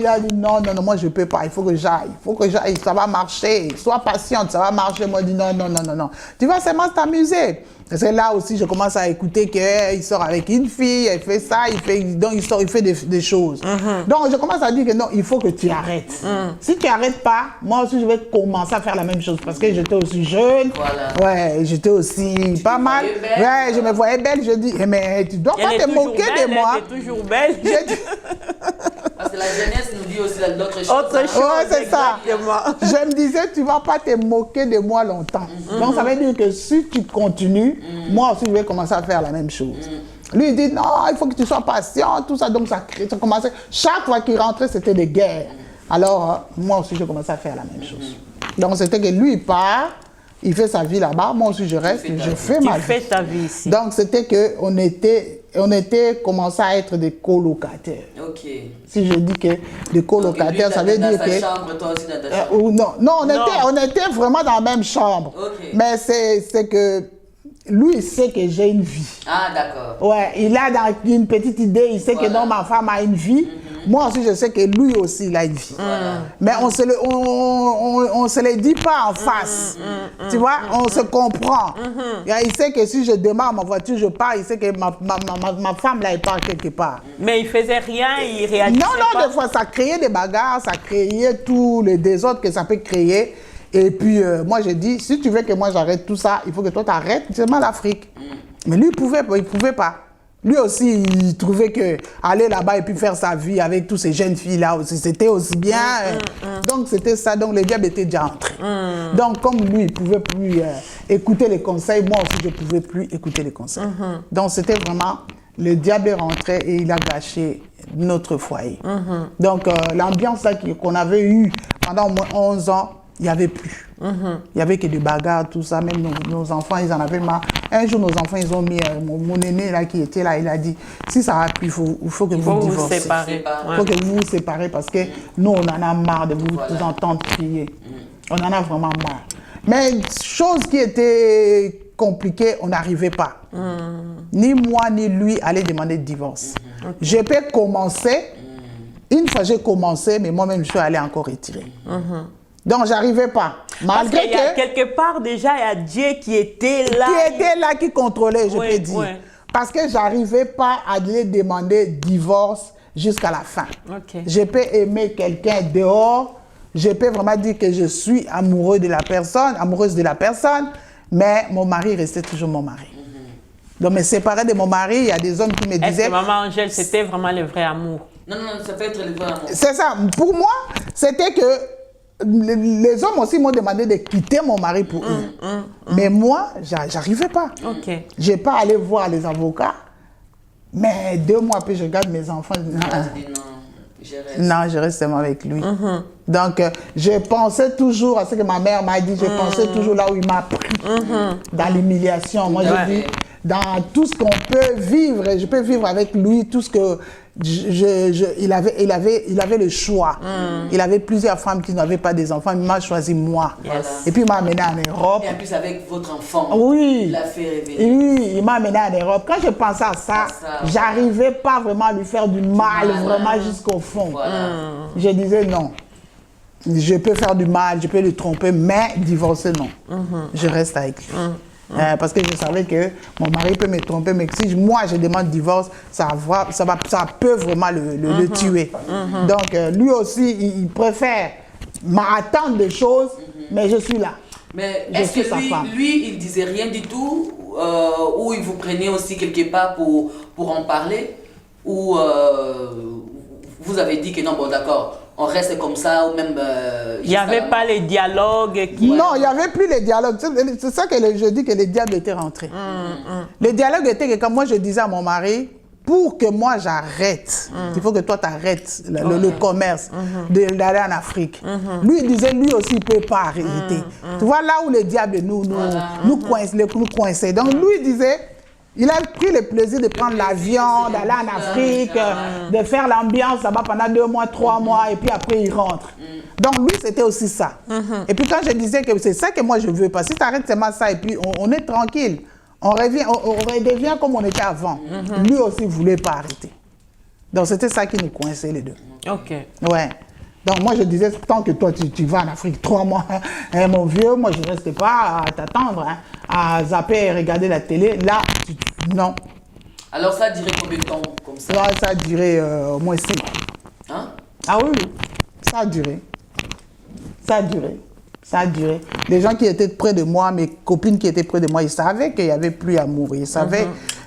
a dit, non, moi, je ne peux pas, il faut que j'aille, ça va marcher. Sois patiente, ça va marcher. Moi, je dis, non. Tu vas seulement t'amuser. C'est là aussi, je commence à écouter qu'il sort avec une fille, il fait ça, il fait des choses. Donc, je commence à dire que non, il faut que tu arrêtes. Si tu n'arrêtes pas, moi aussi, je vais commencer à faire la même chose parce que j'étais aussi jeune. Ouais, j'étais aussi pas mal. Ouais, je me voyais belle, je dis, mais tu dois pas te moquer de moi. Elle est toujours belle. Parce que la jeunesse nous dit aussi d'autres choses. Autre chose, ouais, c'est ça. exactement. Je me disais, tu vas pas te moquer de moi longtemps. Donc, ça veut dire que si tu continues, moi aussi, je vais commencer à faire la même chose. Lui, il dit, non, il faut que tu sois patient, tout ça. Donc, ça commençait. Chaque fois qu'il rentrait, c'était des guerres. Alors, moi aussi, je commençais à faire la même chose. Donc, c'était que lui, il part, il fait sa vie là-bas. Moi aussi, je reste, je fais ma vie. Tu fais ta vie ici. Donc, c'était qu'on était commencé à être des colocataires. Ok. Si je dis que des colocataires, ça veut dire que... chambre, toi aussi dans ta chambre. Non, on était vraiment dans la même chambre. Ok. Mais c'est que lui, il sait que j'ai une vie. Ah, d'accord. Ouais, il a une petite idée, il sait que non, ma femme a une vie. Moi aussi, je sais que lui aussi, il a une vie. Mais on se le dit pas en face. Tu vois, on se comprend. Il sait que si je démarre ma voiture, je pars, il sait que ma femme, là, elle part quelque part. Mais il faisait rien, il réagissait pas. Non, des fois, ça créait des bagarres, ça créait tous les désordres que ça peut créer. Et puis, moi, j'ai dit, si tu veux que moi j'arrête tout ça, il faut que toi t'arrêtes seulement l'Afrique. Mais lui, il pouvait pas. Lui aussi, il trouvait que aller là-bas et puis faire sa vie avec toutes ces jeunes filles-là aussi, c'était aussi bien. Donc, c'était ça. Donc, le diable était déjà entré. Donc, comme lui, il ne pouvait plus écouter les conseils, moi aussi, je ne pouvais plus écouter les conseils. Donc, c'était vraiment, le diable est rentré et il a gâché notre foyer. Donc, l'ambiance qu'on avait eue pendant au moins 11 ans, il n'y avait plus. Il n'y avait que des bagarres, tout ça. Même nos enfants, ils en avaient marre. Un jour, nos enfants, ils ont mis mon aîné là, qui était là, il a dit, si ça va plus, il faut que vous divorciez. Vous séparez. Il faut que vous vous séparez parce que nous, on en a marre de vous entendre crier. On en a vraiment marre. Mais chose qui était compliquée, on n'arrivait pas. Ni moi, ni lui allaient demander le divorce. Je peux commencer. Une fois j'ai commencé, mais moi-même, je suis allée encore retirer. Donc, j'arrivais pas. Malgré que quelque part, déjà, il y a Dieu qui était là. Qui était là, qui contrôlait, je peux dire. Parce que j'arrivais pas à lui demander divorce jusqu'à la fin. Je peux aimer quelqu'un dehors. Je peux vraiment dire que je suis amoureuse de la personne, mais mon mari restait toujours mon mari. Donc, me séparer de mon mari, il y a des hommes qui me disaient... Est-ce que Maman Angèle, c'était vraiment le vrai amour? Non, ça peut être le vrai amour. C'est ça. Pour moi, c'était que les hommes aussi m'ont demandé de quitter mon mari pour eux. Mais moi, j'arrivais pas. Je n'ai pas allé voir les avocats. Mais 2 mois après, je garde mes enfants. Non, je reste seulement avec lui. Donc, je pensais toujours à ce que ma mère m'a dit. Je pensais toujours là où il m'a pris. Dans l'humiliation. Moi, je dis, dans tout ce qu'on peut vivre, je peux vivre avec lui, tout ce que... il avait le choix. Il avait plusieurs femmes qui n'avaient pas des enfants. Il m'a choisi moi. Et puis il m'a amené en Europe. Et en plus avec votre enfant. Oui. Il l'a fait révéler. Oui, il m'a amené en Europe. Quand je pensais à ça, j'arrivais pas vraiment à lui faire du mal, vraiment jusqu'au fond. Je disais non. Je peux faire du mal, je peux le tromper, mais divorcer, non. Je reste avec lui. Parce que je savais que mon mari peut me tromper, mais si moi je demande divorce, ça peut vraiment le tuer. Donc lui aussi, il préfère m'attendre des choses, mais je suis là. Mais est-ce que lui, il disait rien du tout, ou il vous prenait aussi quelque part pour en parler, ou vous avez dit que non, bon d'accord, on reste comme ça ou même... il n'y avait pas les dialogues qui... Non, il n'y avait plus les dialogues. C'est ça que je dis que les diables étaient rentrés. Les dialogues étaient que quand moi je disais à mon mari, pour que moi j'arrête, il faut que toi t'arrêtes le commerce d'aller en Afrique. Lui, il disait, lui aussi, il ne peut pas arrêter. Tu vois, là où les diables nous coinçaient. Donc, lui, il disait... Il a pris le plaisir de prendre l'avion, d'aller en Afrique, de faire l'ambiance là-bas pendant 2 mois, 3 mois, et puis après il rentre. Donc lui, c'était aussi ça. Et puis quand je disais que c'est ça que moi je veux, parce que si tu arrêtes seulement ça, et puis on est tranquille, on redevient comme on était avant. Lui aussi ne voulait pas arrêter. Donc c'était ça qui nous coinçait les deux. Ok. Ouais. Donc moi je disais, tant que toi tu vas en Afrique 3 mois, hein, mon vieux, moi je ne restais pas à t'attendre, hein, à zapper et regarder la télé. Là, non. Alors ça a duré combien de temps comme ça? Là, ça a duré au moins 6 mois. Hein? Ah oui, oui, ça a duré. Ça a duré. Ça a duré. Les gens qui étaient près de moi, mes copines qui étaient près de moi, ils savaient qu'il n'y avait plus amour. Ils savaient,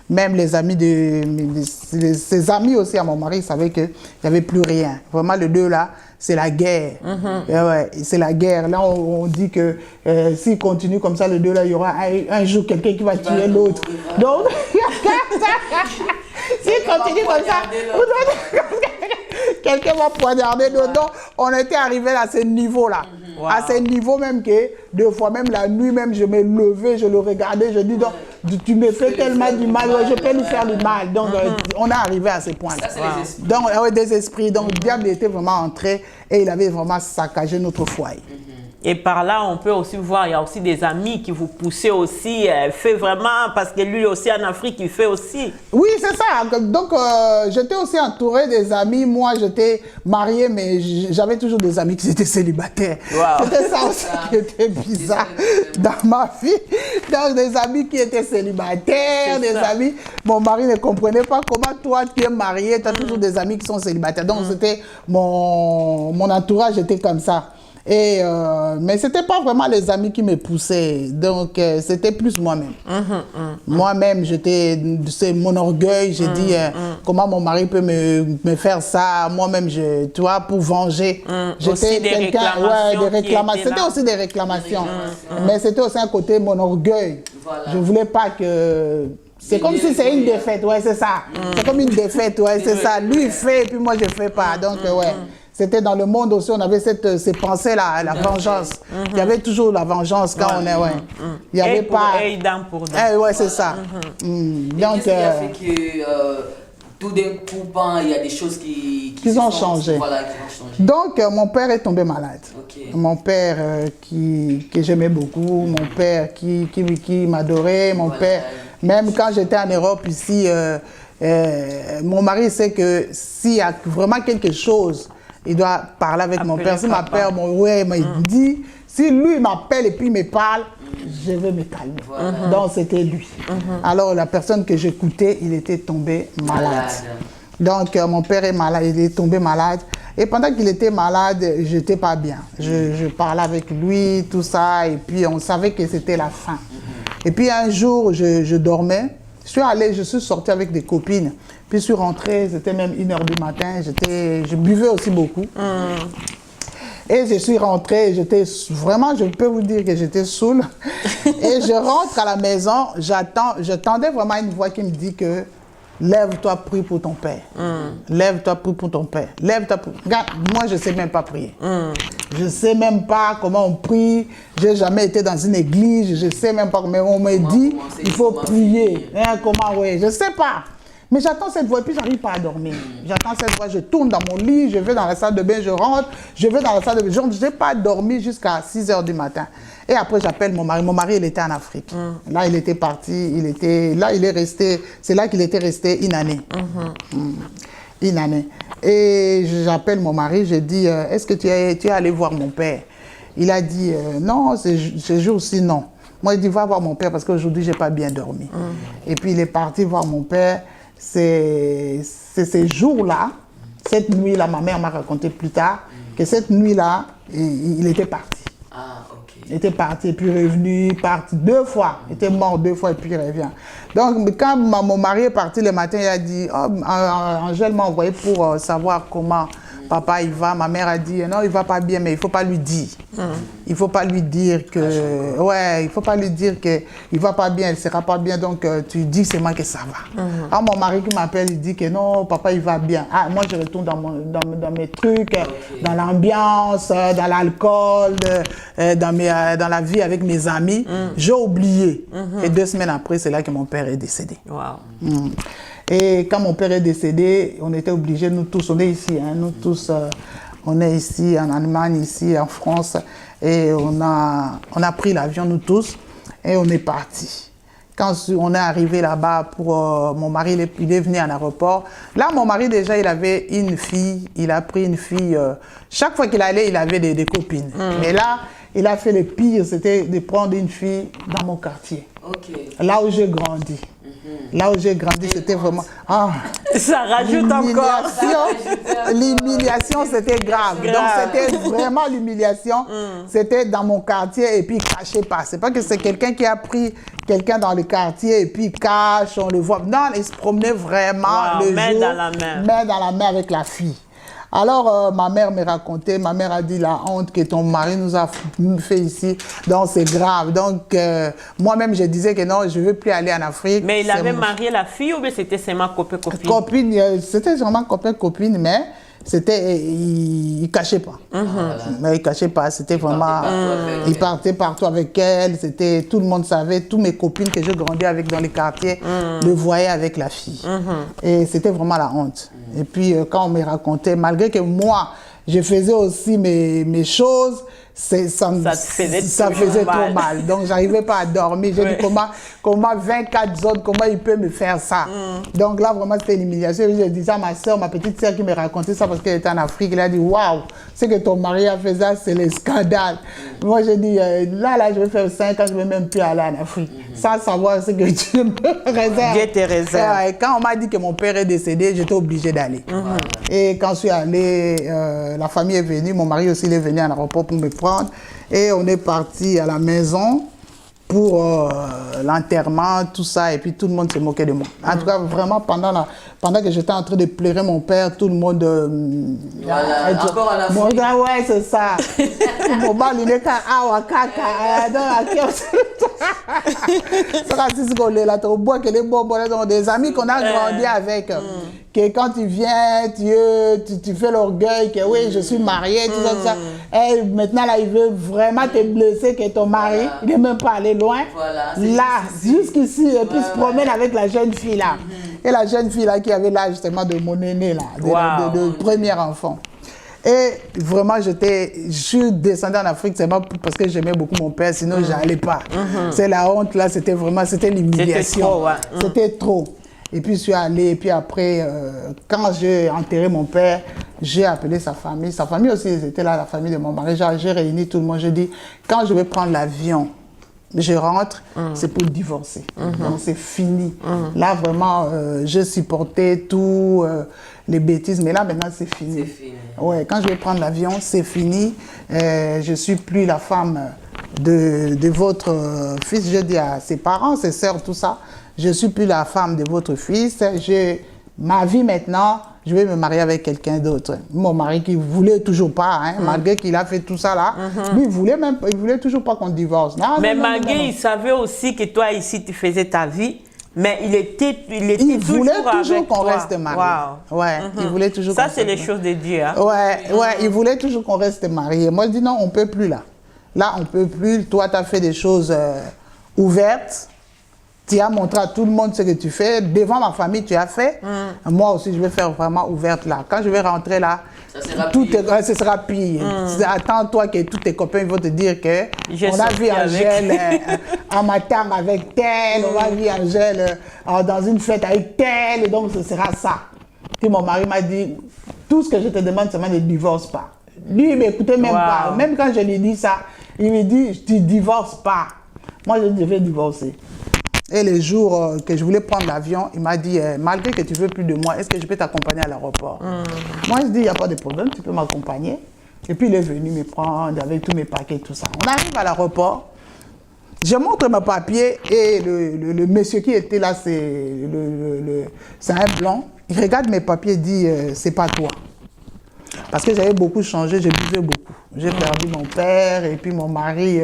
même les amis ses amis aussi à mon mari, ils savaient qu'il n'y avait plus rien. Vraiment, les deux là, c'est la guerre. Ouais, c'est la guerre. Là, on dit que s'il continue comme ça, les deux là, il y aura un jour quelqu'un qui va tuer l'autre. Donc, s'il continue comme ça, quelqu'un va poignarder l'autre. Donc, on était arrivé à ce niveau-là. À ce niveau même que, 2 fois, même la nuit, même je me levais, je le regardais, je dis, donc, tu me fais tellement du mal, je peux lui faire du mal. Donc, on est arrivé à ce point-là. Ça, c'est les esprits. Donc, des esprits. Donc, le diable était vraiment entré et il avait vraiment saccagé notre foyer. Et par là, on peut aussi voir, il y a aussi des amis qui vous poussaient aussi, fait vraiment, parce que lui aussi en Afrique, il fait aussi. Oui, c'est ça. Donc, j'étais aussi entourée des amis. Moi, j'étais mariée, mais j'avais toujours des amis qui étaient célibataires. Wow. C'était ça aussi qui était bizarre dans ma vie. Donc, des amis qui étaient célibataires, des amis... Mon mari ne comprenait pas comment toi, tu es mariée, tu as toujours des amis qui sont célibataires. Donc, c'était mon entourage était comme ça. Et mais c'était pas vraiment les amis qui me poussaient, donc c'était plus moi-même. Moi-même, c'est mon orgueil. J'ai dit comment mon mari peut me faire ça. Moi-même, tu vois, pour venger. J'étais quelqu'un, des réclamations. C'était aussi des réclamations, mais c'était aussi un côté mon orgueil. Voilà. Je voulais pas que c'est comme si c'est une défaite, ouais, c'est ça. C'est comme une défaite, ouais, c'est ça. Lui il fait et puis moi je fais pas, donc ouais. C'était dans le monde aussi, on avait ces pensées-là, la vengeance. Il y avait toujours la vengeance quand on est, ouais. Il y avait pas... dent pour dent. Ouais, c'est ça. Donc, qu'est-ce qui a fait que tout d'un coup, il y a des choses qui ont changé. Voilà, qui ont changé. Donc, mon père est tombé malade. Okay. Mon père que j'aimais beaucoup, mon père qui m'adorait, mon père... Même quand j'étais en Europe ici, mon mari sait que s'il y a vraiment quelque chose, il doit parler avec mon père. Si ma père il dit, si lui m'appelle et puis il me parle, je vais me calmer. Voilà. Donc c'était lui. Alors la personne que j'écoutais, il était tombé malade. Donc mon père est malade, il est tombé malade. Et pendant qu'il était malade, je n'étais pas bien. Je parlais avec lui, tout ça, et puis on savait que c'était la fin. Et puis un jour, je dormais. Je suis sortie avec des copines. Puis je suis rentrée, c'était même 1h du matin. Je buvais aussi beaucoup. Et je suis rentrée, j'étais vraiment, je peux vous dire que j'étais saoule. Et je rentre à la maison, j'attendais vraiment une voix qui me dit que lève-toi, prie pour ton père. Lève-toi, prie pour ton père. Lève-toi, regarde, moi je ne sais même pas prier. Je ne sais même pas comment on prie. Je n'ai jamais été dans une église, je ne sais même pas. Mais on me dit, il faut prier. Comment, ouais, je ne sais pas. Mais j'attends cette voix et puis j'arrive pas à dormir. J'attends cette voix, je tourne dans mon lit, je vais dans la salle de bain, je rentre, je vais dans la salle de bain. Je n'ai pas dormi jusqu'à 6h du matin. Et après, j'appelle mon mari. Mon mari, il était en Afrique. Là, il était parti, là, il est resté, c'est là qu'il était resté une année. Une année. Et j'appelle mon mari, je dis, est-ce que tu es allé voir mon père? Il a dit, non, ce jour-ci, non. Moi, il dit, va voir mon père parce qu'aujourd'hui, je n'ai pas bien dormi. Et puis, il est parti voir mon père. C'est ces jours-là, cette nuit-là, ma mère m'a raconté plus tard, que cette nuit-là, il était parti. Ah, ok. Il était parti et puis revenu, parti 2 fois. Il était mort 2 fois et puis il revient. Donc, quand mon mari est parti le matin, il a dit, oh, Angèle m'a envoyé pour savoir comment papa, il va. Ma mère a dit, non, il va pas bien, mais il faut pas lui dire. Il faut pas lui dire que, ouais, il faut pas lui dire que il va pas bien, il sera pas bien, donc tu dis seulement que ça va. Alors mon mari qui m'appelle, il dit que non, papa, il va bien. Ah, moi, je retourne dans mes trucs, dans l'ambiance, dans l'alcool, dans la vie avec mes amis. J'ai oublié. Et 2 semaines après, c'est là que mon père est décédé. Wow. Et quand mon père est décédé, on était obligés, nous tous, on est ici, hein, nous tous, on est ici en Allemagne, ici en France, et on a pris l'avion, nous tous, et on est partis. Quand on est arrivé là-bas, mon mari, il est venu à l'aéroport. Là, mon mari, déjà, il avait une fille, il a pris une fille. Chaque fois qu'il allait, il avait des copines. Mais là, il a fait le pire, c'était de prendre une fille dans mon quartier. Là où j'ai grandi. Là où j'ai grandi, c'était vraiment... Ah, ça rajoute encore. L'humiliation, c'était grave. Donc, c'était vraiment l'humiliation. C'était dans mon quartier et puis caché pas. C'est pas que c'est quelqu'un qui a pris quelqu'un dans le quartier et puis cache, on le voit. Non, il se promenait vraiment le main jour. dans la main. Main dans la main avec la fille. Alors, ma mère me racontait, ma mère a dit la honte que ton mari nous a fait ici, donc c'est grave. Donc, moi-même, je disais que non, je ne veux plus aller en Afrique. Mais il avait marié la fille ou bien c'était seulement copain-copine? Copine, c'était vraiment copain-copine, mais c'était, il ne cachait pas. Mais il ne cachait pas, c'était vraiment... Il partait partout avec elle, c'était, tout le monde savait, toutes mes copines que je grandis avec dans les quartiers le voyaient avec la fille. Et c'était vraiment la honte. Et puis, quand on me racontait, malgré que moi, je faisais aussi mes choses, ça faisait trop mal. Donc, j'arrivais pas à dormir. J'ai dit, comment 24 zones, comment il peut me faire ça? Donc là, vraiment, c'était une humiliation. Je disais à ma soeur, ma petite soeur qui me racontait ça parce qu'elle était en Afrique, elle a dit, waouh, c'est que ton mari a fait ça, c'est le scandale. Moi, j'ai dit, là, je vais faire 5 ans, je ne vais même plus aller en Afrique. Sans savoir ce que Dieu me réserve. Dieu te réserve. Et quand on m'a dit que mon père est décédé, j'étais obligée d'aller. Et quand je suis allée, la famille est venue, mon mari aussi il est venu à l'aéroport pour me prendre. Et on est parti à la maison pour l'enterrement, tout ça, et puis tout le monde se moquait de moi. En tout cas, vraiment, pendant que j'étais en train de pleurer mon père, tout le monde... encore à la fin. Ouais, c'est ça. Mon mari, il est à des amis qu'on a grandi avec. Que quand tu viens over tu fais l'orgueil, que oui, je suis mariée, tout ça, tout ça. Et maintenant, là, il veut vraiment te blesser, que ton mari, il n'est même pas allé loin. Là, jusqu'ici, et puis se promène avec la jeune fille, là. Et la jeune fille, là, qui avait l'âge justement de mon aîné, là, de premier enfant. Et vraiment, je suis descendue en Afrique seulement parce que j'aimais beaucoup mon père, sinon je n'allais pas. C'est la honte, là, c'était l'humiliation. C'était trop. Et puis, je suis allée, et puis après, quand j'ai enterré mon père, j'ai appelé sa famille. Sa famille aussi, ils étaient là, la famille de mon mari. J'ai réuni tout le monde. J'ai dit, quand je vais prendre l'avion, je rentre, c'est pour divorcer. Donc, c'est fini. Là, vraiment, j'ai supporté tout, les bêtises, mais là, maintenant, c'est fini. C'est fini. Ouais, quand je vais prendre l'avion, c'est fini. Je ne suis plus la femme de votre fils. Je dis à ses parents, ses sœurs, tout ça. Je ne suis plus la femme de votre fils. J'ai ma vie maintenant, je vais me marier avec quelqu'un d'autre. Mon mari qui ne voulait toujours pas, hein, malgré qu'il a fait tout ça là, lui, il voulait toujours pas qu'on divorce. Non, mais malgré, il savait aussi que toi ici, tu faisais ta vie, mais il voulait toujours qu'on reste mariés. Wow. Ouais, il voulait toujours. Ça, c'est les choses de Dieu. Hein? Ouais, il voulait toujours qu'on reste mariés. Moi, je dis non, on ne peut plus là. Là, on ne peut plus. Toi, tu as fait des choses ouvertes. Tu as montré à tout le monde ce que tu fais. Devant ma famille, tu as fait. Moi aussi, je vais faire vraiment ouverte là. Quand je vais rentrer là, ce sera pire. Attends-toi que tous tes copains vont te dire que on a vu Angèle en matin avec tel, on a vu Angèle dans une fête avec tel, et donc ce sera ça. Puis mon mari m'a dit, tout ce que je te demande, c'est ne divorce pas. Lui, il ne m'écoutait même pas. Même quand je lui dis ça, il me dit, tu ne divorces pas. Moi, je vais divorcer. Et le jour que je voulais prendre l'avion, il m'a dit, malgré que tu veux plus de moi, est-ce que je peux t'accompagner à l'aéroport? Moi, je dis, il n'y a pas de problème, tu peux m'accompagner. Et puis, il est venu me prendre avec tous mes paquets, tout ça. On arrive à l'aéroport, je montre mes papiers et le monsieur qui était là, c'est un blanc. Il regarde mes papiers et dit, c'est pas toi. Parce que j'avais beaucoup changé, je buvais beaucoup. J'ai perdu mon père et puis mon mari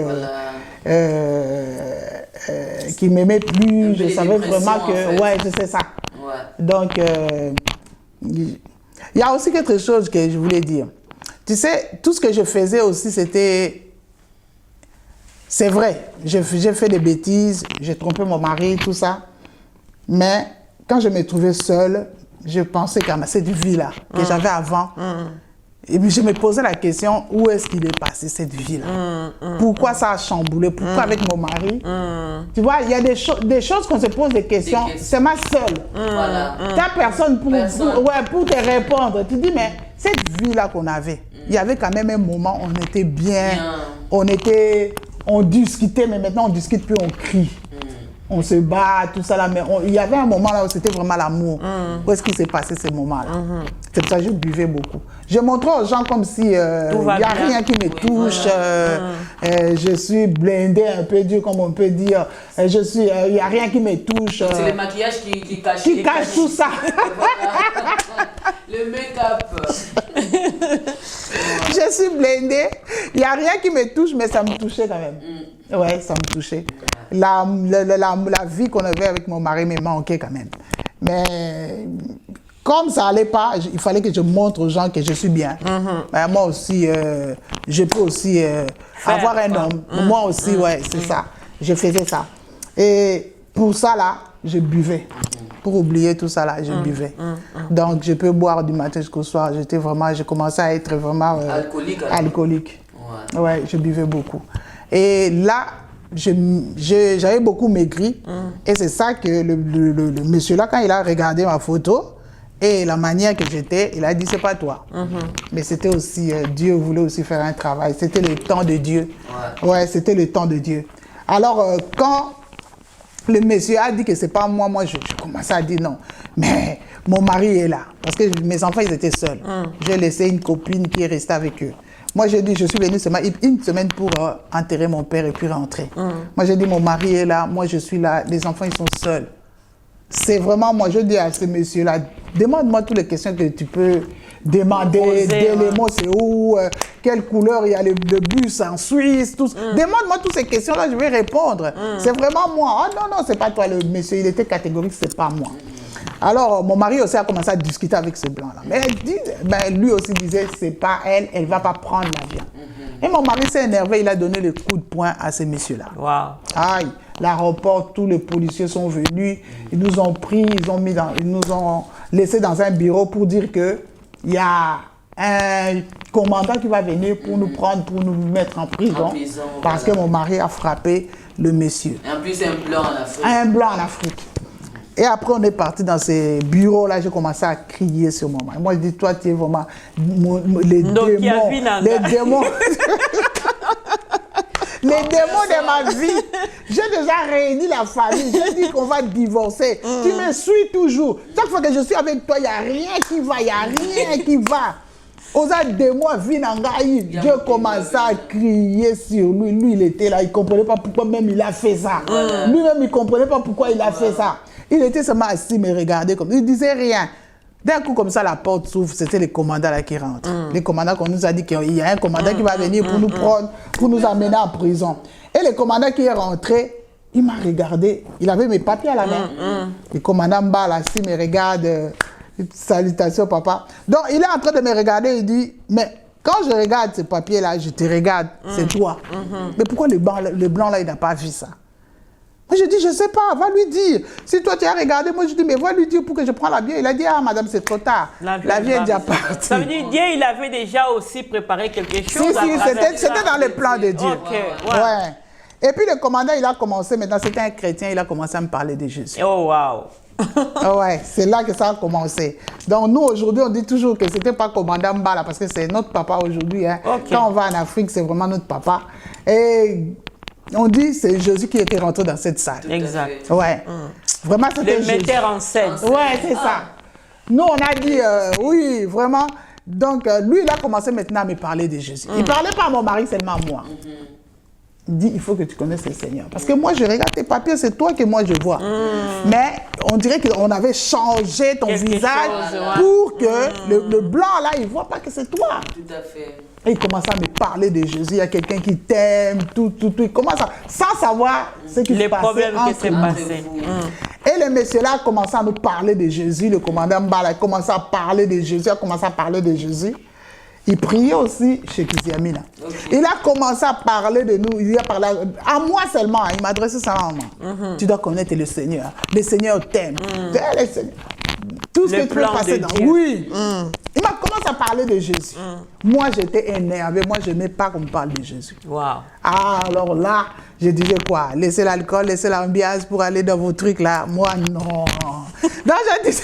qui m'aimait plus. Je savais vraiment que... En fait. Ouais, je sais ça. Ouais. Donc, il y a aussi quelque chose que je voulais dire. Tu sais, tout ce que je faisais aussi, c'était... C'est vrai, j'ai fait des bêtises, j'ai trompé mon mari, tout ça. Mais quand je me trouvais seule, je pensais qu'à cette vie-là que j'avais avant. Et puis je me posais la question, où est-ce qu'il est passé cette vie-là? Pourquoi ça a chamboulé? Pourquoi avec mon mari? Tu vois, il y a des choses qu'on se pose des questions. C'est ma seule. Voilà. T'as personne pour te répondre. Tu dis, mais cette vie-là qu'on avait, il y avait quand même un moment où on était bien. On discutait, mais maintenant on discute plus, on crie. On se bat, tout ça là. Mais il y avait un moment là où c'était vraiment l'amour. Où est-ce qu'il s'est passé ces moments-là? C'est pour ça que je buvais beaucoup. Je montrais aux gens comme si il n'y a rien qui me touche. Je suis blindée un peu, Dieu, comme on peut dire. Il n'y a rien qui me touche. C'est le maquillage qui cache. Qui cache tout ça. Le make-up. Je suis blindée. Il n'y a rien qui me touche, mais ça me touchait quand même. Ouais, ça me touchait. La vie qu'on avait avec mon mari me manquait quand même. Mais comme ça n'allait pas, il fallait que je montre aux gens que je suis bien. Ben, moi aussi, je peux aussi avoir un homme. Moi aussi, ouais, c'est ça. Je faisais ça. Et pour ça, là, je buvais. Pour oublier tout ça, là, je buvais. Donc, je peux boire du matin jusqu'au soir. J'ai commencé à être vraiment alcoolique. Ouais, je buvais beaucoup. Et là, j'avais beaucoup maigri. Et c'est ça que le monsieur là, quand il a regardé ma photo et la manière que j'étais, il a dit, c'est pas toi. Mais c'était aussi, Dieu voulait aussi faire un travail. C'était le temps de Dieu. Ouais, c'était le temps de Dieu. Alors, quand le monsieur a dit que c'est pas moi, je commençais à dire non. Mais mon mari est là. Parce que mes enfants, ils étaient seuls. J'ai laissé une copine qui est restée avec eux. Moi, j'ai dit, je suis venue seulement une semaine pour enterrer mon père et puis rentrer. Moi, j'ai dit, mon mari est là, moi, je suis là, les enfants, ils sont seuls. C'est vraiment, moi, je dis à ce monsieur-là, demande-moi toutes les questions que tu peux demander, d'éléments, c'est où, quelle couleur il y a le bus en Suisse, tout. Demande-moi toutes ces questions-là, je vais répondre. C'est vraiment moi. Ah non, c'est pas toi, le monsieur, il était catégorique, c'est pas moi. Alors, mon mari aussi a commencé à discuter avec ce blanc-là. Mais lui aussi disait, c'est pas elle, elle va pas prendre l'avion. Et mon mari s'est énervé, il a donné le coup de poing à ces messieurs-là. Aïe, l'aéroport, tous les policiers sont venus, ils nous ont pris, ils nous ont laissés dans un bureau pour dire que il y a un commandant qui va venir pour nous prendre, pour nous mettre en prison parce que mon mari a frappé le monsieur. Et en plus, un blanc en Afrique. Un blanc en Afrique. Et après, on est parti dans ces bureaux-là, j'ai commencé à crier sur mon mari. Moi, je dis, toi, tu es vraiment les démons. Les démons. Les démons de ma vie. J'ai déjà réuni la famille. J'ai dit qu'on va divorcer. Tu me suis toujours. Chaque fois que je suis avec toi, il n'y a rien qui va. Il n'y a rien qui va. Osa démon Vinangaï. Je commençais à crier sur lui. Lui, il était là. Il ne comprenait pas pourquoi même il a fait ça. Lui-même, il ne comprenait pas pourquoi il a fait ça. Il était seulement assis, me regardait comme ça. Il ne disait rien. D'un coup, comme ça, la porte s'ouvre. C'était les commandants là qui rentrent. Les commandants qu'on nous a dit qu'il y a un commandant qui va venir pour nous prendre, pour nous amener en prison. Et le commandant qui est rentré, il m'a regardé. Il avait mes papiers à la main. Le commandant Mbala, il me regarde. Salutations, papa. Donc, il est en train de me regarder. Il dit, mais quand je regarde ces papiers-là, je te regarde. C'est toi. Mais pourquoi le blanc là, il n'a pas vu ça? Moi, je dis, je ne sais pas, va lui dire. Si toi, tu as regardé, moi, je dis, mais va lui dire pour que je prenne la bière. Il a dit, ah, madame, c'est trop tard. La bière est déjà partie. Ça veut dire, Dieu, il avait déjà aussi préparé quelque chose. Si, c'était dans le plan de Dieu. Ouais. Et puis, le commandant, il a commencé, maintenant, c'était un chrétien, il a commencé à me parler de Jésus. Oh, wow. Ouais, c'est là que ça a commencé. Donc, nous, aujourd'hui, on dit toujours que ce n'était pas commandant Mbala, parce que c'est notre papa aujourd'hui. Hein. Quand on va en Afrique, c'est vraiment notre papa. Et on dit c'est Jésus qui était rentré dans cette salle. Exact. Ouais. Vraiment, c'était Jésus. Le metteur en scène. Ouais, c'est ça. Nous, on a dit, oui, vraiment. Donc, lui, il a commencé maintenant à me parler de Jésus. Il ne parlait pas à mon mari, seulement à moi. Il dit, il faut que tu connaisses le Seigneur. Parce que moi, je regarde tes papiers, c'est toi que moi je vois. Mais on dirait qu'on avait changé ton visage pour que le blanc, là, il ne voit pas que c'est toi. Tout à fait. Et il commence à me parler de Jésus. Il y a quelqu'un qui t'aime, tout. Il commence à, sans savoir ce qui se passait entre nous. Et le monsieur-là a commencé à nous parler de Jésus. Le commandant Mbala a commencé à parler de Jésus. Il priait aussi chez Kiziamina. Il a commencé à parler de nous. Il a parlé à moi seulement. Il m'a adressé ça à moi. Tu dois connaître le Seigneur. Le Seigneur t'aime. Le Seigneur. Tout ce que tu peux passer dans. Oui. Il m'a commencé à parler de Jésus. Moi, j'étais énervé. Moi, je n'aimais pas qu'on me parle de Jésus. Wow. Ah, alors là, je disais quoi? Laissez l'alcool, laissez l'ambiance pour aller dans vos trucs là. Moi, non. Donc, je disais...